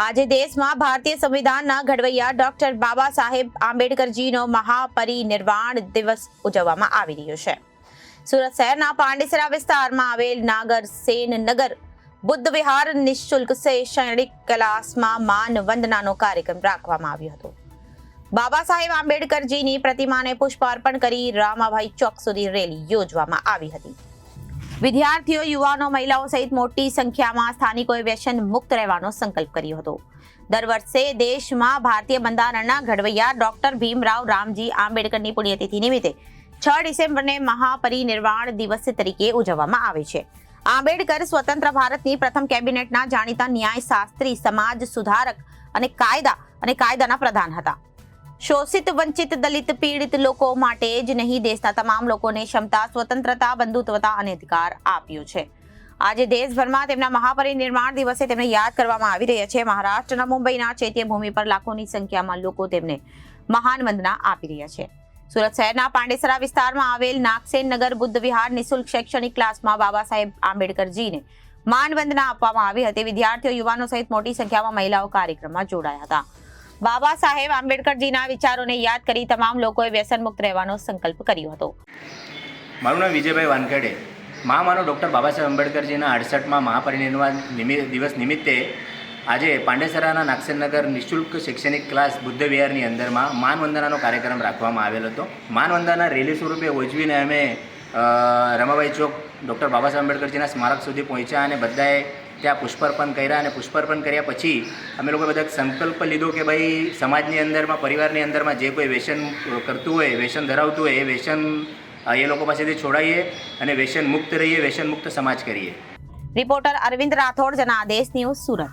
આજે દેશમાં ભારતીય સંવિધાનના ઘડવૈયા ડોક્ટર બાબા સાહેબ આંબેડકરજીનો મહાપરિનિર્વાણ દિવસ ઉજવવામાં આવી રહ્યો છે। સુરત શહેરના પાંડેસરા વિસ્તારમાં આવેલ નાગર સેન નગર બુદ્ધ વિહાર નિઃશુલ્ક શૈક્ષણિક ક્લાસમાં માન વંદનાનો કાર્યક્રમ રાખવામાં આવ્યો હતો। બાબા સાહેબ આંબેડકરજીની પ્રતિમાને પુષ્પાર્પણ કરી રામાભાઈ ચોક સુધી રેલી યોજવામાં આવી હતી। વિદ્યાર્થીઓ, યુવાનો, મહિલાઓ સહિત મોટી સંખ્યામાં સ્થાનિકોએ વ્યસન મુક્ત રહેવાનો સંકલ્પ કર્યો હતો। દર વર્ષે દેશમાં ભારતીય બંધારણના ઘડવૈયા ડોક્ટર ભીમરાવ રામજી આંબેડકરની પુણ્યતિથિ નિમિત્તે 6 ડિસેમ્બરને મહાપરિનિર્વાણ દિવસ તરીકે ઉજવવામાં આવે છે। આંબેડકર સ્વતંત્ર ભારતની પ્રથમ કેબિનેટના જાણીતા ન્યાયશાસ્ત્રી, સમાજ સુધારક અને કાયદાના પ્રધાન હતા। શોષિત, વંચિત, દલિત, પીડિત લોકો માટે જ નહીં, દેશના તમામ લોકોને ક્ષમતા, સ્વતંત્રતા, બંધુત્વતા અને અધિકાર આપ્યો છે। આજે દેશભરમાં તેમના મહાપરિનિર્વાણ દિવસે તેમને યાદ કરવામાં આવી રહ્યા છે। મહારાષ્ટ્રના મુંબઈના ચૈત્યભૂમિ પર લાખોની સંખ્યામાં લોકો તેમને મહાન વંદના આપી રહ્યા છે। સુરત શહેરના પાંડેસરા વિસ્તારમાં આવેલ નાગસેન નગર બુદ્ધ વિહાર નિઃશુલ્ક શૈક્ષણિક ક્લાસમાં બાબા સાહેબ આંબેડકરજીને માન વંદના આપવામાં આવી હતી। વિદ્યાર્થીઓ, યુવાનો સહિત મોટી સંખ્યામાં મહિલાઓ કાર્યક્રમમાં જોડાયા હતા। બાબા સાહેબ આંબેડકરજીના વિચારોને યાદ કરી તમામ લોકોએ વ્યસન મુક્ત રહેવાનો સંકલ્પ કર્યો હતો। મારું નામ વિજયભાઈ વાનખેડે। મહામાનવ ડૉક્ટર બાબા સાહેબ આંબેડકરજીના 68માં મહાપરિનિર્વાણ દિવસ નિમિત્તે આજે પાંડેસરાના નાગસેનનગર નિઃશુલ્ક શૈક્ષણિક ક્લાસ બુદ્ધ વિહારની અંદરમાં માન વંદનાનો કાર્યક્રમ રાખવામાં આવેલો હતો। માન વંદના રેલી સ્વરૂપે ઉજવીને અમે રમાભાઈ ચોક ડૉક્ટર બાબા સાહેબ આંબેડકરજીના સ્મારક સુધી પહોંચ્યા અને બધાએ ત્યાં પુષ્પાર્પણ કર્યા અને પુષ્પાર્પણ કર્યા પછી અમે લોકો બધા સંકલ્પ લીધો કે ભાઈ સમાજની અંદરમાં, પરિવારની અંદરમાં જે કોઈ વ્યસન કરતું હોય, વ્યસન ધરાવતું હોય, એ વ્યસન એ લોકો પાસેથી છોડાવીએ અને વ્યસન મુક્ત રહીએ, વ્યસન મુક્ત સમાજ કરીએ। રિપોર્ટર અરવિંદ રાઠોડ, જનાદેશ ન્યૂઝ, સુરત।